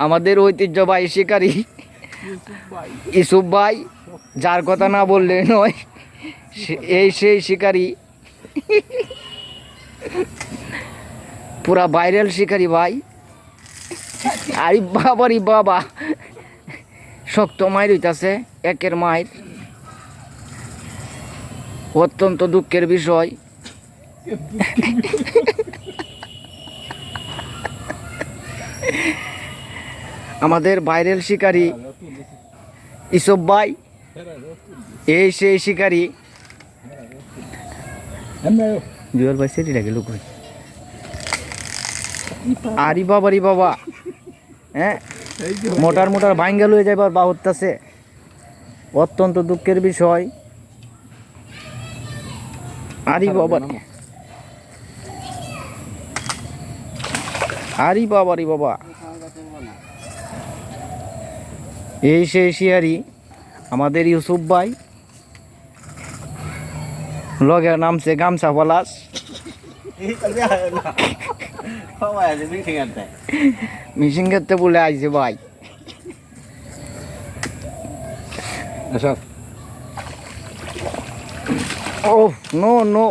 আমাদের ঐতিহ্যবাহী শিকারী ইউসুফ ভাই, যার কথা না বললে নয়, এই সেই শিকারী, পুরা ভাইরাল শিকারী ভাই। আরে বাবারি বাবা, শক্ত মাইর হইতাছে, একের মাইর। অত্যন্ত দুঃখের বিষয়। আমাদের ভাইরাল শিকারী ইউসুফ ভাই, এই সেই শিকারী। জুয়েল ভাই সেটি লাগে লোক। আরে বাবারি বাবা, হ্যাঁ, মোটার মোটার ভাঙ্গা লয়ে যাইবার বাহুত্তাছে। অত্যন্ত দুঃখের বিষয়। আরে বাবা, আরে বাবারি বাবা, এই সেই শিয়ারি আমাদের ইউসুফ ভাই। লগে নামছে গামছা পলাশ। মিশিং করতে বলে আইছে ভাই। ও নো নো,